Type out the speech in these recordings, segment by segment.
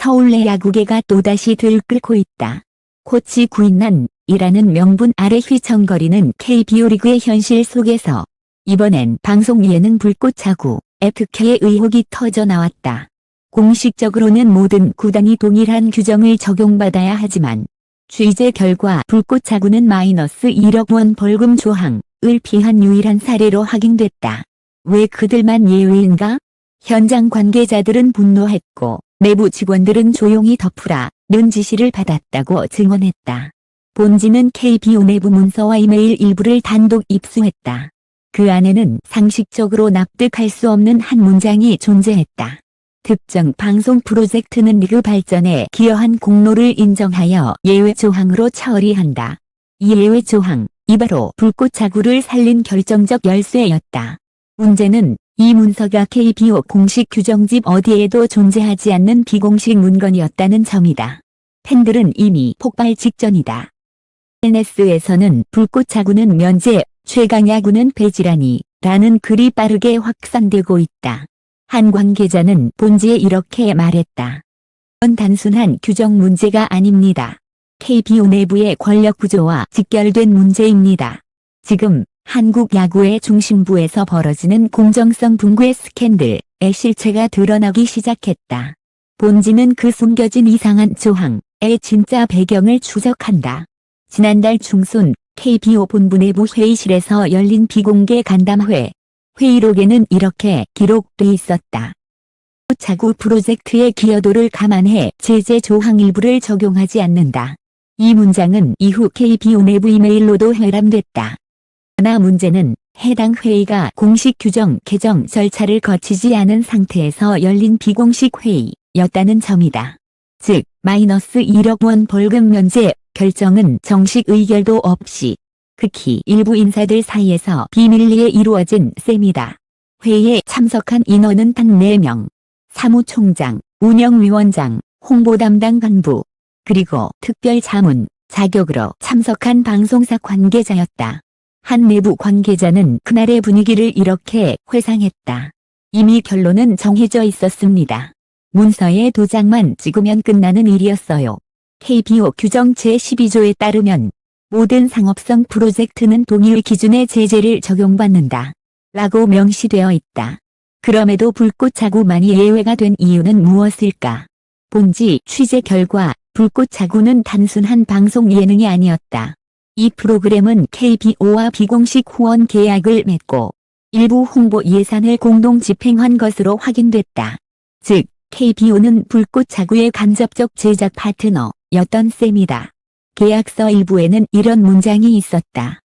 서울내 야구계가 또다시 들끓고 있다. 코치 구인난이라는 명분 아래 휘청거리는 KBO 리그의 현실 속에서 이번엔 방송 예능 불꽃차구 FK의 의혹이 터져 나왔다. 공식적으로는 모든 구단이 동일한 규정을 적용받아야 하지만 취재 결과 불꽃차구는 마이너스 1억 원 벌금 조항을 피한 유일한 사례로 확인됐다. 왜 그들만 예외인가? 현장 관계자들은 분노했고 내부 직원들은 조용히 덮으라는 지시를 받았다고 증언했다. 본지는 KBO 내부 문서와 이메일 일부를 단독 입수했다. 그 안에는 상식적으로 납득할 수 없는 한 문장이 존재했다. 특정 방송 프로젝트는 리그 발전에 기여한 공로를 인정하여 예외 조항으로 처리한다. 이 예외 조항이 바로 불꽃차구를 살린 결정적 열쇠였다. 문제는 이 문서가 KBO 공식 규정집 어디에도 존재하지 않는 비공식 문건이었다는 점이다. 팬들은 이미 폭발 직전이다. SNS에서는 불꽃차구는 면제, 최강야구는 배지라니 라는 글이 빠르게 확산되고 있다. 한 관계자는 본지에 이렇게 말했다. 이건 단순한 규정 문제가 아닙니다. KBO 내부의 권력 구조와 직결된 문제입니다. 지금 한국 야구의 중심부에서 벌어지는 공정성 붕괴 스캔들의 실체가 드러나기 시작했다. 본지는 그 숨겨진 이상한 조항의 진짜 배경을 추적한다. 지난달 중순 KBO 본부 내부 회의실에서 열린 비공개 간담회. 회의록에는 이렇게 기록돼 있었다. 차구 프로젝트의 기여도를 감안해 제재 조항 일부를 적용하지 않는다. 이 문장은 이후 KBO 내부 이메일로도 회람됐다. 그러나 문제는 해당 회의가 공식 규정 개정 절차를 거치지 않은 상태에서 열린 비공식 회의였다는 점이다. 즉, 마이너스 1억 원 벌금 면제 결정은 정식 의결도 없이 극히 일부 인사들 사이에서 비밀리에 이루어진 셈이다. 회의에 참석한 인원은 단 4명. 사무총장, 운영위원장, 홍보담당 간부, 그리고 특별 자문, 자격으로 참석한 방송사 관계자였다. 한 내부 관계자는 그날의 분위기를 이렇게 회상했다. 이미 결론은 정해져 있었습니다. 문서에 도장만 찍으면 끝나는 일이었어요. KBO 규정 제12조에 따르면 모든 상업성 프로젝트는 동일 기준의 제재를 적용받는다. 라고 명시되어 있다. 그럼에도 불꽃차구만이 예외가 된 이유는 무엇일까? 본지 취재 결과 불꽃차구는 단순한 방송 예능이 아니었다. 이 프로그램은 KBO와 비공식 후원 계약을 맺고 일부 홍보 예산을 공동 집행한 것으로 확인됐다. 즉, KBO는 불꽃차구의 간접적 제작 파트너였던 셈이다. 계약서 일부에는 이런 문장이 있었다.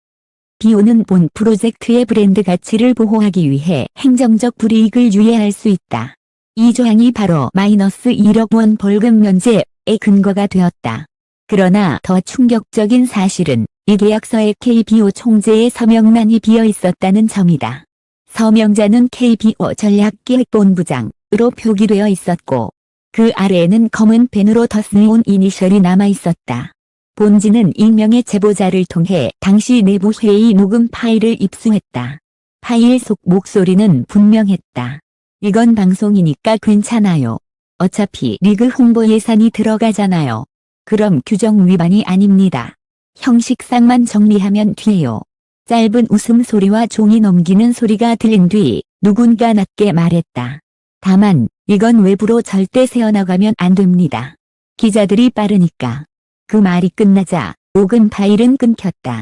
BO는 본 프로젝트의 브랜드 가치를 보호하기 위해 행정적 불이익을 유예할 수 있다. 이 조항이 바로 마이너스 1억 원 벌금 면제의 근거가 되었다. 그러나 더 충격적인 사실은 이 계약서에 KBO 총재의 서명란이 비어 있었다는 점이다. 서명자는 KBO 전략기획본부장으로 표기되어 있었고 그 아래에는 검은 펜으로 더스온 이니셜이 남아 있었다. 본지는 익명의 제보자를 통해 당시 내부 회의 녹음 파일을 입수했다. 파일 속 목소리는 분명했다. 이건 방송이니까 괜찮아요. 어차피 리그 홍보 예산이 들어가잖아요. 그럼 규정 위반이 아닙니다. 형식상만 정리하면 돼요. 짧은 웃음소리와 종이 넘기는 소리가 들린 뒤 누군가 낮게 말했다. 다만 이건 외부로 절대 새어나가면 안 됩니다. 기자들이 빠르니까. 그 말이 끝나자 녹음 파일은 끊겼다.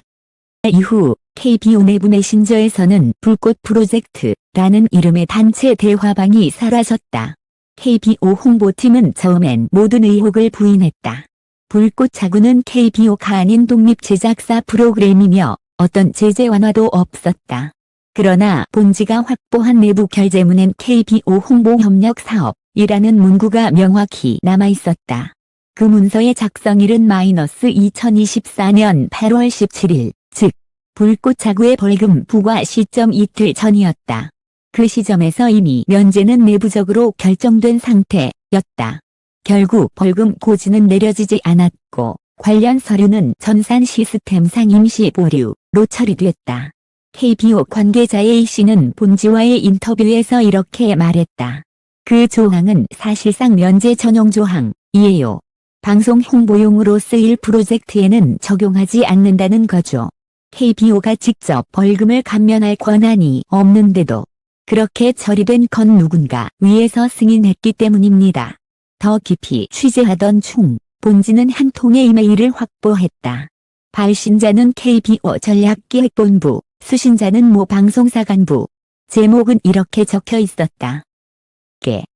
이후 KBO 내부 메신저에서는 불꽃 프로젝트라는 이름의 단체 대화방이 사라졌다. KBO 홍보팀은 처음엔 모든 의혹을 부인했다. 불꽃차구는 KBO가 아닌 독립 제작사 프로그램이며 어떤 제재 완화도 없었다. 그러나 본지가 확보한 내부 결재문엔 KBO 홍보협력 사업이라는 문구가 명확히 남아있었다. 그 문서의 작성일은 마이너스 2024년 8월 17일, 즉 불꽃차구의 벌금 부과 시점 이틀 전이었다. 그 시점에서 이미 면제는 내부적으로 결정된 상태였다. 결국 벌금 고지는 내려지지 않았고 관련 서류는 전산 시스템상 임시 보류로 처리됐다. KBO 관계자 A씨는 본지와의 인터뷰에서 이렇게 말했다. 그 조항은 사실상 면제 전용 조항, 이에요. 방송 홍보용으로 쓰일 프로젝트에는 적용하지 않는다는 거죠. KBO가 직접 벌금을 감면할 권한이 없는데도 그렇게 처리된 건 누군가 위에서 승인했기 때문입니다. 더 깊이 취재하던 중 본지는 한 통의 이메일을 확보했다. 발신자는 KBO 전략기획본부, 수신자는 모 방송사 간부. 제목은 이렇게 적혀 있었다.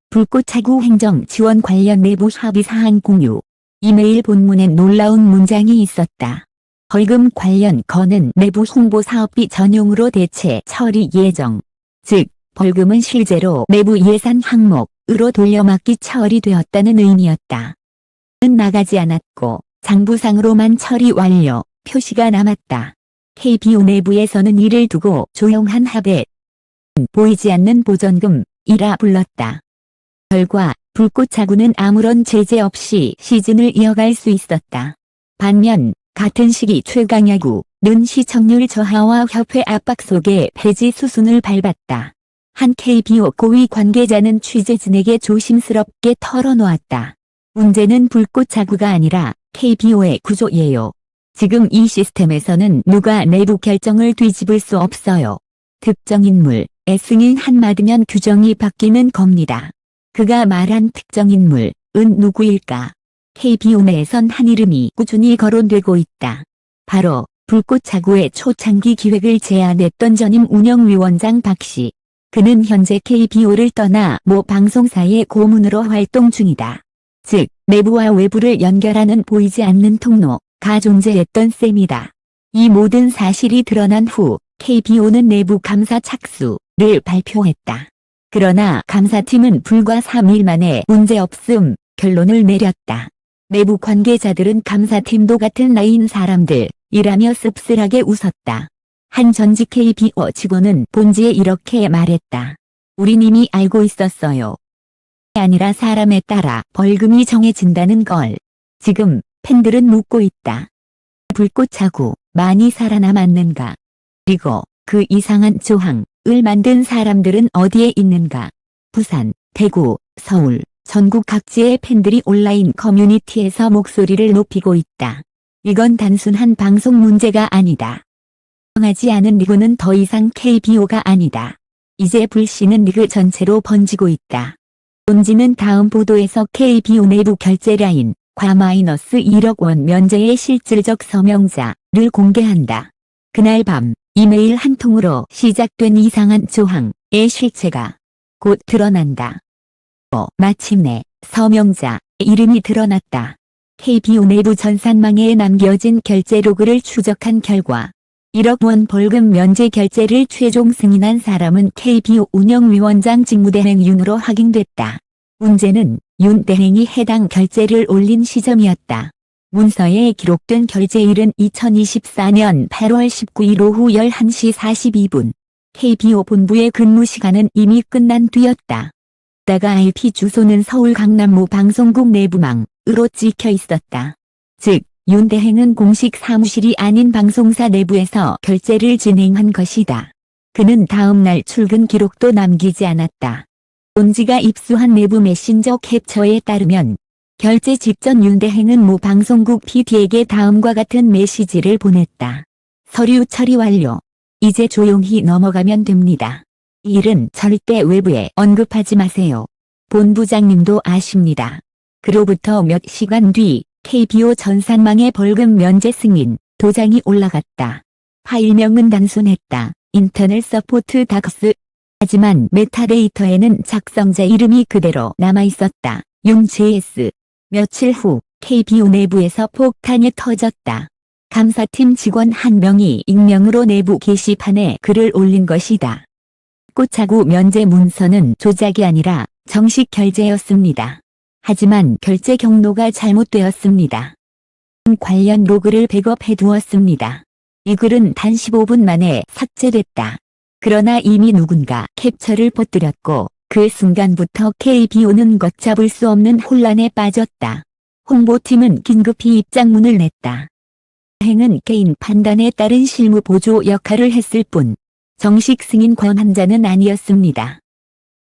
불꽃차구 행정 지원 관련 내부 합의 사항 공유. 이메일 본문엔 놀라운 문장이 있었다. 벌금 관련 건은 내부 홍보 사업비 전용으로 대체 처리 예정. 즉, 벌금은 실제로 내부 예산 항목으로 돌려막기 처리되었다는 의미였다. 는 나가지 않았고 장부상으로만 처리 완료 표시가 남았다. KBO 내부에서는 이를 두고 조용한 합의, 보이지 않는 보전금이라 불렀다. 결과 불꽃차구는 아무런 제재 없이 시즌을 이어갈 수 있었다. 반면 같은 시기 최강야구는 시청률 저하와 협회 압박 속에 폐지 수순을 밟았다. 한 KBO 고위 관계자는 취재진에게 조심스럽게 털어놓았다. 문제는 불꽃차구가 아니라 KBO의 구조예요. 지금 이 시스템에서는 누가 내부 결정을 뒤집을 수 없어요. 특정 인물의 승인 한마디면 규정이 바뀌는 겁니다. 그가 말한 특정 인물은 누구일까? KBO 내에선 한 이름이 꾸준히 거론되고 있다. 바로 불꽃차구의 초창기 기획을 제안했던 전임 운영위원장 박씨. 그는 현재 KBO를 떠나 모 방송사의 고문으로 활동 중이다. 즉, 내부와 외부를 연결하는 보이지 않는 통로가 존재했던 셈이다. 이 모든 사실이 드러난 후 KBO는 내부 감사 착수를 발표했다. 그러나 감사팀은 불과 3일 만에 문제없음 결론을 내렸다. 내부 관계자들은 감사팀도 같은 나이인 사람들이라며 씁쓸하게 웃었다. 한 전직 KBO 직원은 본지에 이렇게 말했다. 우린 이미 알고 있었어요. 아니라 사람에 따라 벌금이 정해진다는 걸. 지금 팬들은 묻고 있다. 불꽃차구 많이 살아남았는가? 그리고 그 이상한 조항을 만든 사람들은 어디에 있는가? 부산, 대구, 서울, 전국 각지의 팬들이 온라인 커뮤니티에서 목소리를 높이고 있다. 이건 단순한 방송 문제가 아니다. 하지 않은 리그는 더 이상 KBO가 아니다. 이제 불씨는 리그 전체로 번지고 있다. 본지는 다음 보도에서 KBO 내부 결제 라인 -1억 원 면제의 실질적 서명자를 공개한다. 그날 밤 이메일 한 통으로 시작된 이상한 조항의 실체가 곧 드러난다. 마침내 서명자의 이름이 드러났다. KBO 내부 전산망에 남겨진 결제 로그를 추적한 결과 1억 원 벌금 면제 결제를 최종 승인한 사람은 KBO 운영위원장 직무대행 윤으로 확인됐다. 문제는 윤 대행이 해당 결제를 올린 시점이었다. 문서에 기록된 결제일은 2024년 8월 19일 오후 11시 42분. KBO 본부의 근무 시간은 이미 끝난 뒤였다. 다가 IP 주소는 서울 강남모 방송국 내부망으로 찍혀 있었다. 즉, 윤 대행은 공식 사무실이 아닌 방송사 내부에서 결제를 진행한 것이다. 그는 다음날 출근 기록도 남기지 않았다. 본지가 입수한 내부 메신저 캡처에 따르면 결제 직전 윤 대행은 모 방송국 PD에게 다음과 같은 메시지를 보냈다. 서류 처리 완료. 이제 조용히 넘어가면 됩니다. 이 일은 절대 외부에 언급하지 마세요. 본부장님도 아십니다. 그로부터 몇 시간 뒤 KBO 전산망에 벌금 면제 승인 도장이 올라갔다. 파일명은 단순했다. 인터넷 서포트 닥스. 하지만 메타데이터에는 작성자 이름이 그대로 남아있었다. 윤 JS. 며칠 후 KBO 내부에서 폭탄이 터졌다. 감사팀 직원 한 명이 익명으로 내부 게시판에 글을 올린 것이다. 꽃차구 면제 문서는 조작이 아니라 정식 결제였습니다. 하지만 결제 경로가 잘못되었습니다. 관련 로그를 백업해 두었습니다. 이 글은 단 15분 만에 삭제됐다. 그러나 이미 누군가 캡처를 퍼뜨렸고 그 순간부터 KBO는 걷잡을 수 없는 혼란에 빠졌다. 홍보팀은 긴급히 입장문을 냈다. 행은 개인 판단에 따른 실무 보조 역할을 했을 뿐 정식 승인 권한자는 아니었습니다.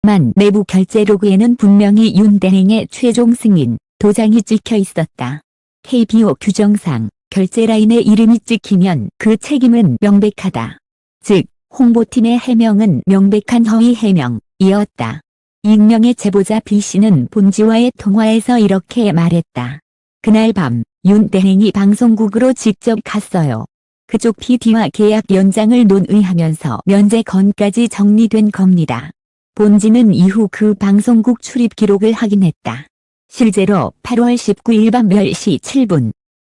만 내부 결제 로그에는 분명히 윤 대행의 최종 승인, 도장이 찍혀 있었다. KBO 규정상 결제 라인에 이름이 찍히면 그 책임은 명백하다. 즉, 홍보팀의 해명은 명백한 허위 해명이었다. 익명의 제보자 B씨는 본지와의 통화에서 이렇게 말했다. 그날 밤 윤대행이 방송국으로 직접 갔어요. 그쪽 PD와 계약 연장을 논의하면서 면제건까지 정리된 겁니다. 본지는 이후 그 방송국 출입 기록을 확인했다. 실제로 8월 19일 밤 10시 7분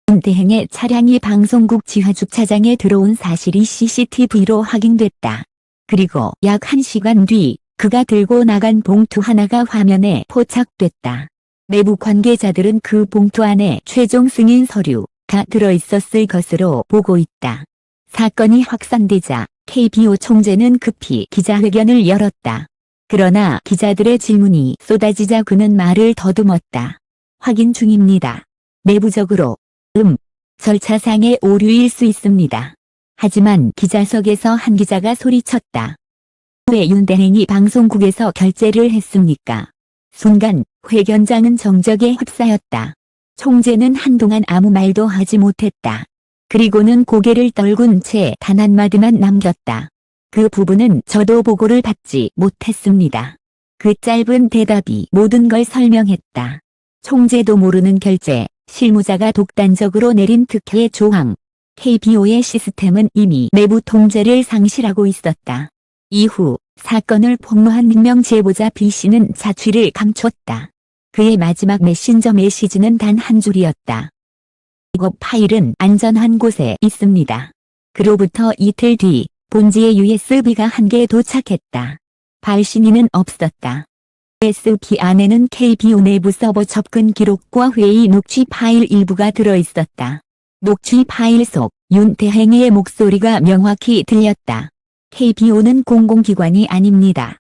윤대행의 차량이 방송국 지하 주차장에 들어온 사실이 CCTV로 확인됐다. 그리고 약 1시간 뒤 그가 들고 나간 봉투 하나가 화면에 포착됐다. 내부 관계자들은 그 봉투 안에 최종 승인 서류가 들어있었을 것으로 보고 있다. 사건이 확산되자 KBO 총재는 급히 기자회견을 열었다. 그러나 기자들의 질문이 쏟아지자 그는 말을 더듬었다. 확인 중입니다. 내부적으로 절차상의 오류일 수 있습니다. 하지만 기자석에서 한 기자가 소리쳤다. 왜 윤대행이 방송국에서 결제를 했습니까? 순간 회견장은 정적에 휩싸였다. 총재는 한동안 아무 말도 하지 못했다. 그리고는 고개를 떨군 채 단 한마디만 남겼다. 그 부분은 저도 보고를 받지 못했습니다. 그 짧은 대답이 모든 걸 설명했다. 총재도 모르는 결제, 실무자가 독단적으로 내린 특혜 조항. KBO의 시스템은 이미 내부 통제를 상실하고 있었다. 이후 사건을 폭로한 익명 제보자 B씨는 자취를 감췄다. 그의 마지막 메신저 메시지는 단 한 줄이었다. 이거 파일은 안전한 곳에 있습니다. 그로부터 이틀 뒤 본지에 USB가 한 개 도착했다. 발신인은 없었다. USB 안에는 KBO 내부 서버 접근 기록과 회의 녹취 파일 일부가 들어있었다. 녹취 파일 속 윤대행의 목소리가 명확히 들렸다. KBO는 공공기관이 아닙니다.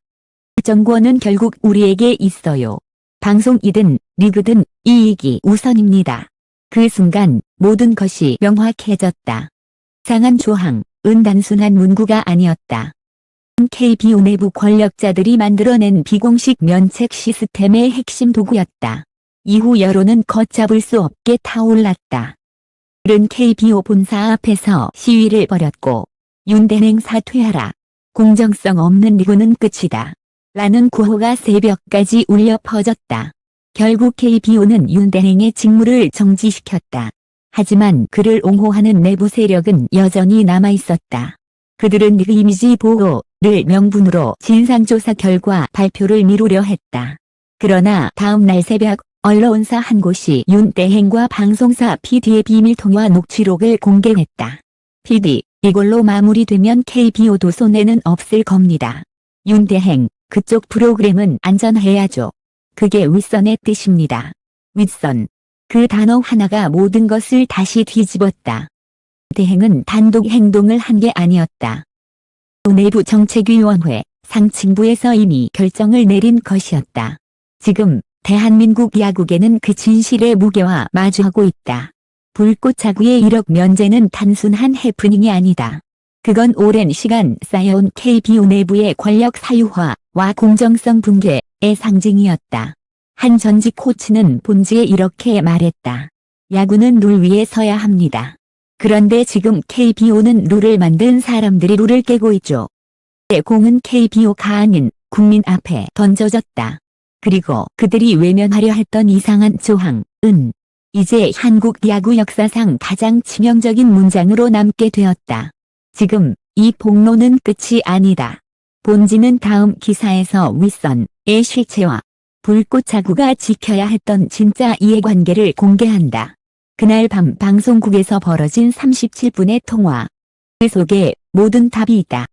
정권은 결국 우리에게 있어요. 방송이든 리그든 이익이 우선입니다. 그 순간 모든 것이 명확해졌다. 이상한 조항은 단순한 문구가 아니었다. KBO 내부 권력자들이 만들어낸 비공식 면책 시스템의 핵심 도구였다. 이후 여론은 걷잡을 수 없게 타올랐다. 그는 KBO 본사 앞에서 시위를 벌였고 윤대행 사퇴하라. 공정성 없는 리그는 끝이다. 라는 구호가 새벽까지 울려 퍼졌다. 결국 KBO는 윤대행의 직무를 정지시켰다. 하지만 그를 옹호하는 내부 세력은 여전히 남아있었다. 그들은 리그 이미지 보호를 명분으로 진상조사 결과 발표를 미루려 했다. 그러나 다음 날 새벽 언론사 한 곳이 윤대행과 방송사 PD의 비밀 통화 녹취록을 공개했다. PD, 이걸로 마무리되면 KBO도 손해는 없을 겁니다. 윤대행, 그쪽 프로그램은 안전해야죠. 그게 윗선의 뜻입니다. 윗선. 그 단어 하나가 모든 것을 다시 뒤집었다. 대행은 단독 행동을 한 게 아니었다. 내부 정책위원회 상층부에서 이미 결정을 내린 것이었다. 지금 대한민국 야구계는 그 진실의 무게와 마주하고 있다. 불꽃차구의 1억 면제는 단순한 해프닝이 아니다. 그건 오랜 시간 쌓여온 KBO 내부의 권력 사유화와 공정성 붕괴의 상징이었다. 한 전직 코치는 본지에 이렇게 말했다. 야구는 룰 위에 서야 합니다. 그런데 지금 KBO는 룰을 만든 사람들이 룰을 깨고 있죠. 공은 KBO가 아닌 국민 앞에 던져졌다. 그리고 그들이 외면하려 했던 이상한 조항은 이제 한국 야구 역사상 가장 치명적인 문장으로 남게 되었다. 지금 이 폭로는 끝이 아니다. 본지는 다음 기사에서 윗선의 실체와 불꽃차구가 지켜야 했던 진짜 이해관계를 공개한다. 그날 밤 방송국에서 벌어진 37분의 통화. 그 속에 모든 답이 있다.